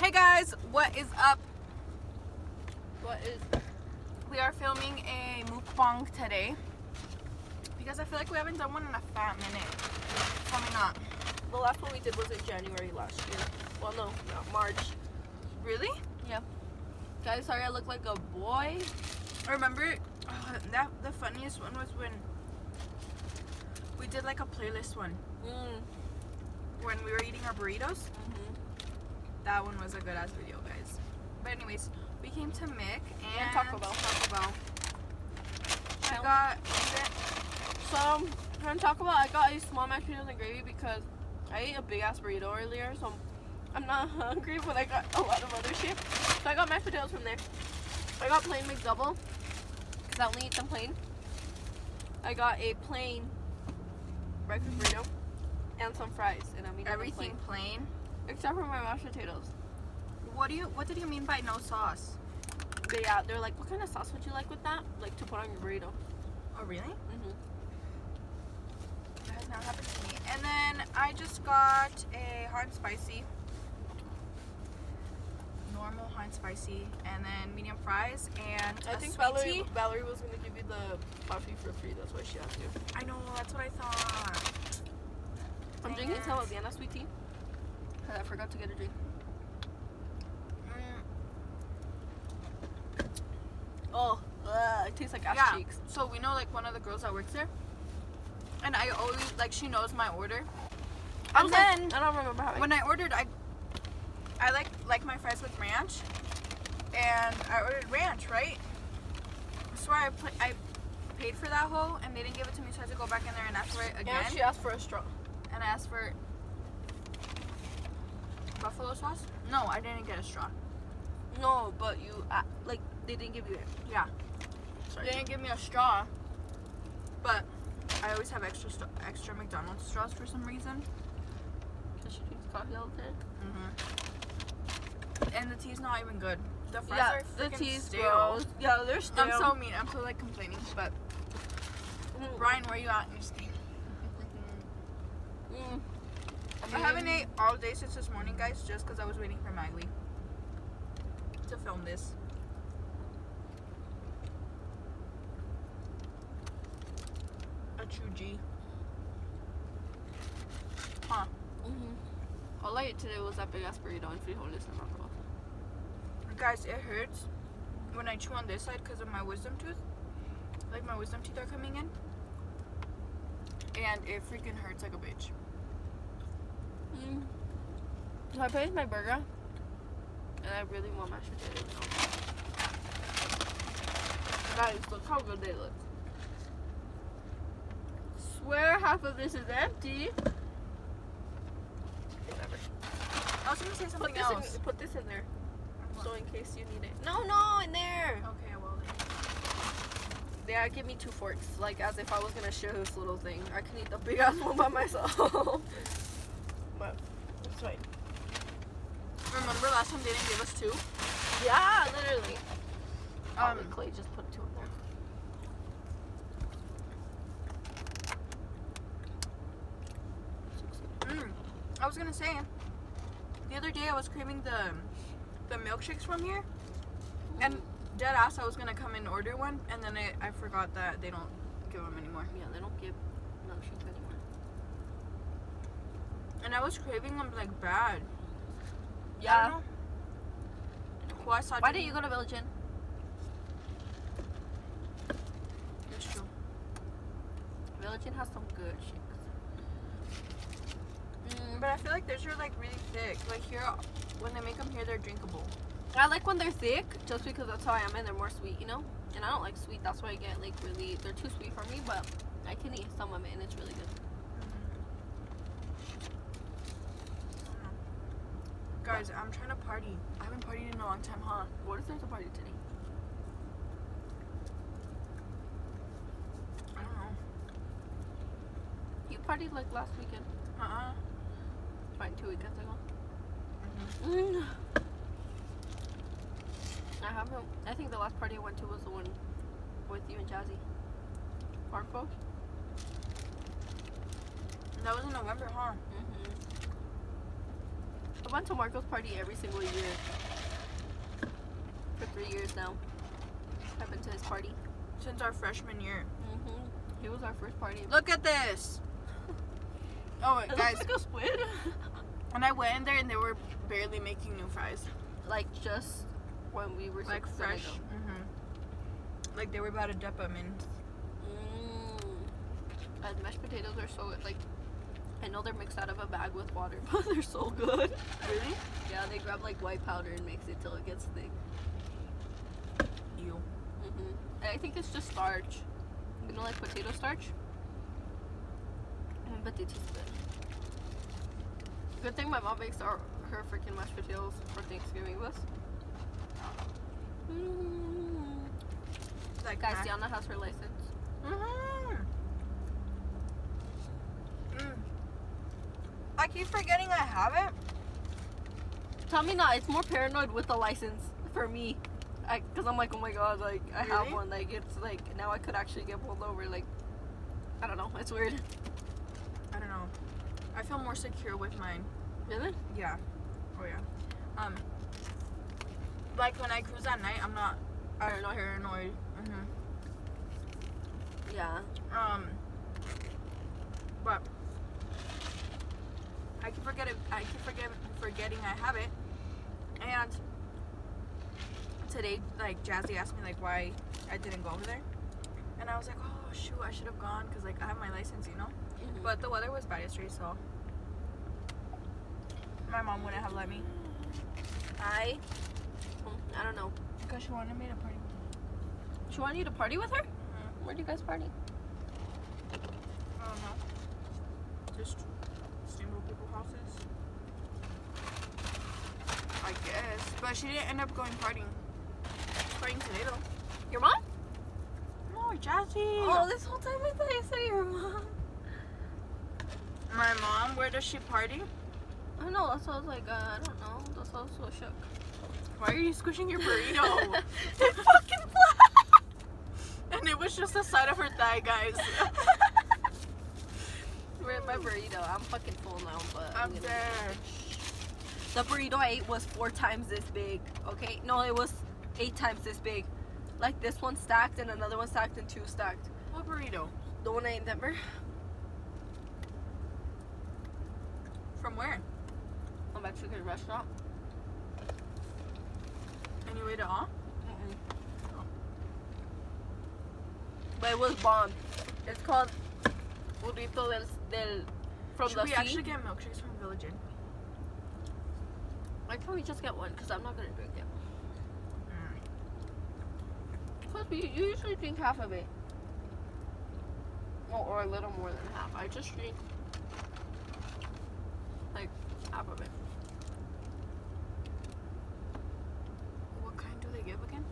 Hey guys, what is up? What is? We are filming a mukbang today because I feel like we haven't done one in a fat minute. Probably not. The last one we did was in January last year. Well, no, March. Really? Yeah. Guys, sorry I look like a boy. Remember that the funniest one was when we did like a playlist one when we were eating our burritos. That one was a good ass video, guys. But anyways, we came to Mick and Taco Bell. I got So, from Taco Bell, I got a small mashed potatoes and gravy because I ate a big ass burrito earlier, so I'm not hungry, but I got a lot of other shit. So I got mashed potatoes from there. I got plain McDouble because I only eat them plain. I got a plain breakfast burrito and some fries, and I'm eating everything plain. Except for my mashed potatoes. What did you mean by no sauce? They're like, what kind of sauce would you like with that? Like to put on your burrito. Oh really? Mm-hmm. That has not happened to me. And then I just got a hot and spicy. Normal hot and spicy. And then medium fries and I a think sweet tea. Valerie was going to give you the coffee for free. That's why she asked you. I know, that's what I thought. I'm Dang drinking it. some Vienna sweet tea. I forgot to get a drink. Oh, it tastes like ass cheeks. So we know like one of the girls that works there, and I always like she knows my order. And then I don't remember how. When I ordered, I like my fries with ranch, and I ordered ranch, right? I swear I paid for that whole, and they didn't give it to me, so I had to go back in there and ask for it again. And she asked for a straw. And I asked for buffalo sauce. No, I didn't get a straw. No, but you like they didn't give you it. Yeah. Sorry. They didn't give me a straw, but I always have extra McDonald's straws for some reason. Cause she drinks coffee all the time. And the tea's not even good. The fries Yeah, are the freaking tea's stale. gross. Yeah, they're stale. I'm so mean. I'm so like complaining, but Brian, where you at? Just kidding. I haven't ate all day since this morning, guys, just because I was waiting for Maglie to film this. A true G. Huh. All I ate today was that big ass burrito and frijoles and arroz. Guys, it hurts when I chew on this side because of my wisdom tooth. Like my wisdom teeth are coming in. And it freaking hurts like a bitch. So I finished my burger, and I really want mashed potatoes now. Guys, look how good they look. Swear half of this is empty. Whatever. I was gonna say something else. Put this in there, so in case you need it. No, in there. Okay, well then. Yeah, give me 2 forks, like as if I was gonna share this little thing. I can eat the big ass one by myself. But it's fine. Remember last time they didn't give us 2? Yeah, literally. Clay just put 2 in there. I was gonna say, the other day I was craving the milkshakes from here, and dead ass I was gonna come and order one, and then I forgot that they don't give them anymore. Yeah, they don't give milkshakes anymore. And I was craving them like bad. Yeah. Why didn't you go to Village Inn? It's true. Village Inn has some good shakes. But I feel like theirs are like really thick. Like here, when they make them here, they're drinkable. I like when they're thick, just because that's how I am, and they're more sweet, you know? And I don't like sweet, that's why I get like really, they're too sweet for me, but I can eat some of it, and it's really good. Guys, I'm trying to party. I haven't partied in a long time, huh? What if there's a party today? I don't know. You partied like last weekend. Fine, 2 weekends ago. I think the last party I went to was the one with you and Jazzy. Park folks. That was in November, huh? I went to Marco's party every single year. For 3 years now. I've been to his party. Since our freshman year. It was our first party. Look at this. Oh, It guys. looks like a squid. And I went in there and they were barely making new fries. Like just when we were Like fresh. Like they were about to dip them in. And mashed potatoes are so good. Like, I know they're mixed out of a bag with water, but they're so good. Really? Yeah, they grab like white powder and mix it till it gets thick. Ew. And I think it's just starch. You know, like potato starch. But they taste good. Good thing my mom makes her freaking mashed potatoes for Thanksgiving with us. Like Guys, Diana has her license. I keep forgetting I have it. Tell me not. It's more paranoid with the license for me. Because I'm like, oh my god, like, I have Really? one. Like, it's like, now I could actually get pulled over. Like, I don't know. It's weird. I don't know. I feel more secure with mine. Really? Yeah. Oh yeah. Like when I cruise at night, I'm not paranoid. Yeah. But I keep forgetting I have it. And today, like Jazzy asked me like why I didn't go over there, and I was like, oh shoot, I should have gone because like I have my license, you know. But the weather was bad yesterday, so my mom wouldn't have let me. I don't know. Because she wanted me to party with her. She wanted you to party with her? Where do you guys party? I don't know. Just single people houses. I guess. But she didn't end up going partying. Partying today though. Your mom? No, Jazzy. Oh, this whole time I thought you said your mom. My mom, where does she party? I know, that's why I was like, I don't know. That's why I was so shook. Why are you squishing your burrito? It fucking flat. And it was just the side of her thigh, guys. Where's my burrito? I'm fucking full now, but I'm gonna dead. The burrito I ate was 4 times this big, okay? No, it was 8 times this big. Like this one stacked and another one stacked and 2 stacked. What burrito? The one I ate in Denver. From where? A Mexican restaurant. And you ate it all? But it was bomb. It's called burrito del from Should the we sea. actually get milkshakes from Village Inn? Why can't we just get one? Because I'm not going to drink it. Because you usually drink half of it. Well, or a little more than half. I just drink like half of it. What kind do they give again?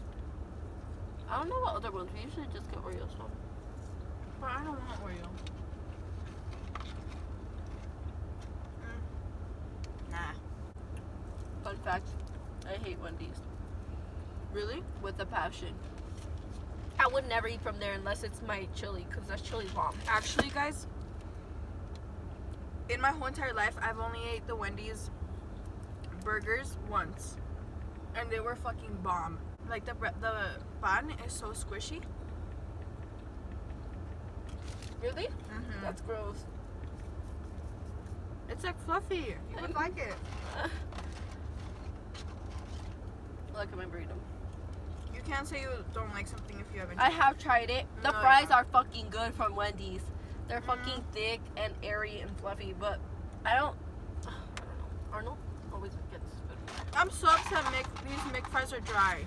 I don't know what other ones. We usually just get Oreo stuff. But I don't want Oreo. Nah. Fun fact, I hate Wendy's. Really? With a passion. I would never eat from there unless it's my chili, because that's chili bomb. Actually, guys, in my whole entire life, I've only ate the Wendy's burgers once. And they were fucking bomb. Like, the bun is so squishy. Really? Mm-hmm. That's gross. It's like fluffy. You would like it. Look at my burrito. You can't say you don't like something if you haven't. I have tried it. The No, fries yeah. are fucking good from Wendy's. They're fucking thick and airy and fluffy, but I don't know. Arnold always gets good. I'm so upset these McFries are dry.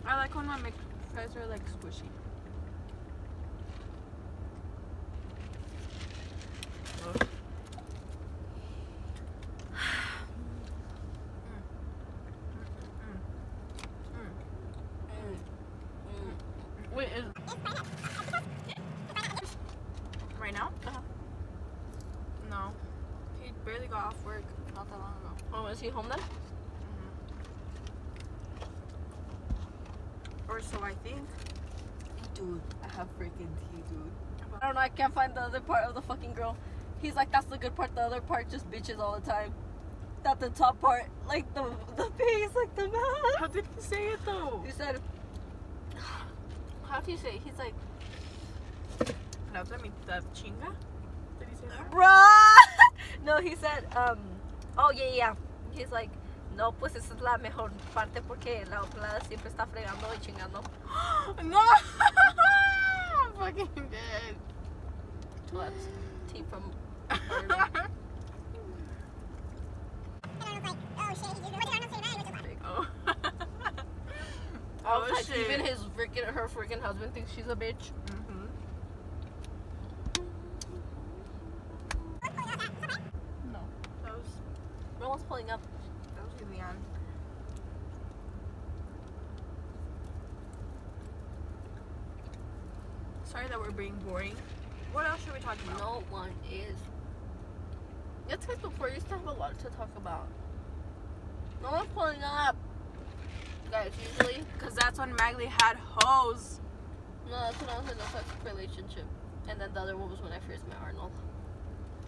I like when my McFries are like squishy. Ugh. Wait, is Right now? Uh-huh. No. He barely got off work not that long ago. oh, is he home then? Or so I think. Dude, I have freaking tea, dude. I don't know, I can't find the other part of the fucking girl. He's like, that's the good part, the other part just bitches all the time. Not the top part, like the face, like the mouth. How did he say it though? He said, how do you say it? He's like, No, let me the chinga. Did he say that? bruh. No, he said, oh yeah. He's like, no, pues esa es la mejor parte porque la otra siempre está fregando y chingando. No. I'm fucking dead. What? Tea from. Oh. I was Oh, like, shit. even her freaking husband thinks she's a bitch. Mm-hmm. No, that was No one's pulling up. Leon. Sorry that we're being boring. What else should we talk about? No one is. It's because before you used to have a lot to talk about. No one's pulling up. Guys, usually. Because that's when Magley had hoes. No, that's when I was in a toxic relationship. And then the other one was when I first met Arnold.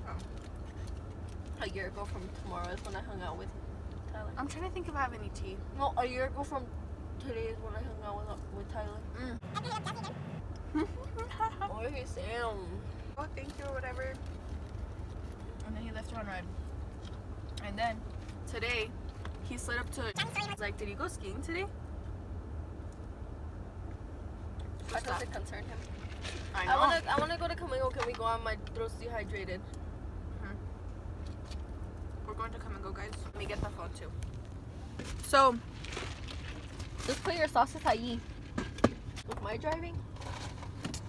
Oh. A year ago from tomorrow is when I hung out with Tyler. I'm trying to think if I have any tea. No, a year ago from today is when I hung out with Tyler. What are you saying? Oh, thank you or whatever. And then he left her on red. And then today he slid up to. I was like, did you go skiing today? Why does it concern him? I know. I wanna go to Camino. Can we go on my throat's dehydrated? We're going to come and go, guys. Let me get the phone too. So, Just put your sauces ahí. With my driving?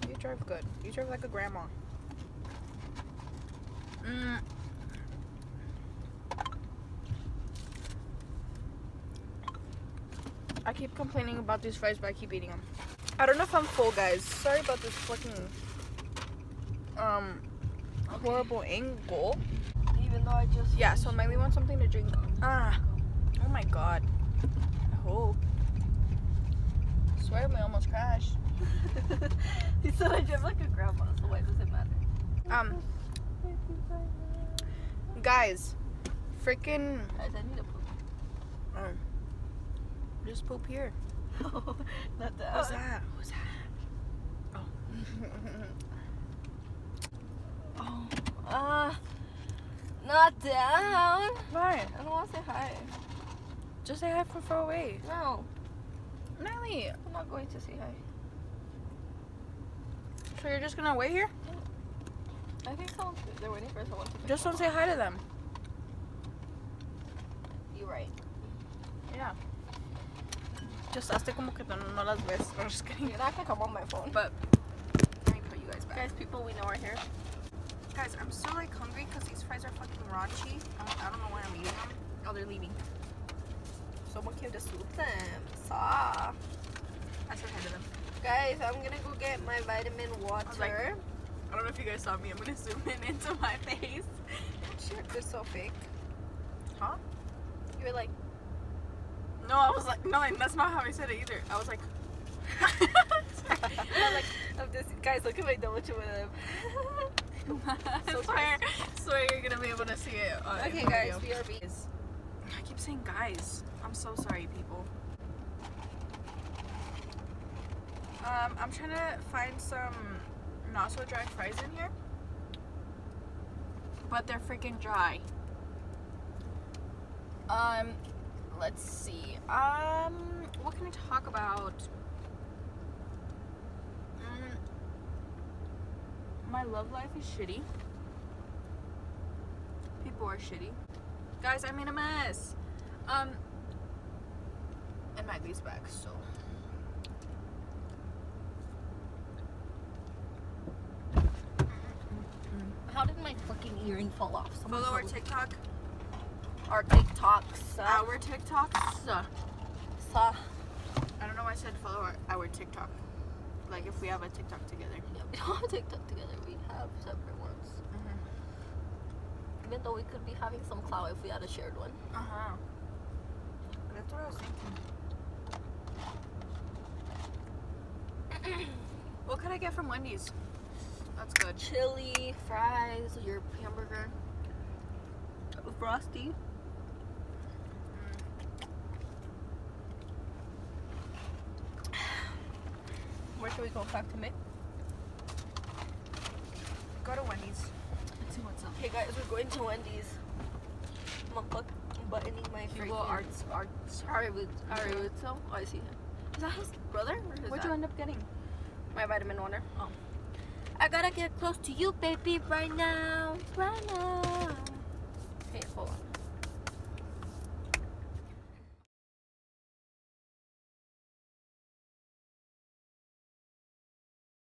you drive good. You drive like a grandma. I keep complaining about these fries, but I keep eating them. I don't know if I'm full, guys. Sorry about this fucking horrible angle. Even though I just... Yeah, so Miley wants something to drink. Oh my god. I hope. I swear I almost crashed. He said I drive like a grandma, so why does it matter? Guys, freaking Guys, I need to poop. just poop here. Not that. What's that? What's that? Oh. Oh. Not down. Why? I don't want to say hi. Just say hi from far away. No, Miley, I'm not going to say hi. so you're just gonna wait here? I think they're waiting for someone to pick Just them don't say hi to them. up. You're right. Yeah. Just hazte como que no las ves. I'm just kidding. You're not gonna come on my phone. But let me put you guys back. Guys, people we know are here. Guys, I'm still like hungry because these fries are fucking raunchy. I don't know why I'm eating them. Oh, they're leaving. Someone came to swoop them. Saw. I said hi to them. Guys, I'm gonna go get my vitamin water. like- I don't know if you guys saw me. I'm gonna zoom in into my face. You're so fake. Huh? You were like, No, I was like, no, that's not how I said it either. I was like, I'm like, I'm just, guys, look at my double chin with them. I swear you're gonna be able to see it. Okay, in the guys, video. BRB. I keep saying guys. I'm so sorry, people. I'm trying to find some not so dry fries in here, but they're freaking dry. Let's see. What can I talk about? My love life is shitty. People are shitty. Guys, I made a mess. And Maggie's back, so. How did my fucking earring fall off? Someone Follow our told me. TikTok. Our TikToks. Our TikToks. Saw. I don't know why I said follow our TikTok. Like if we have a TikTok together. Yeah, we don't have TikTok together. We have separate ones. Even though we could be having some clout if we had a shared one. That's what I was thinking. What could I get from Wendy's? That's good. Chili, fries, your hamburger, frosty. Should we go back to Mick? Go to Wendy's. Let's see what's up. Hey guys, we're going to Wendy's. I'm buttoning my freaking... Hugo Arts. Artso? Oh, I see him. Is that his brother? Or his What'd dad? you end up getting? My vitamin water. Oh. I gotta get close to you, baby, right now. Right now.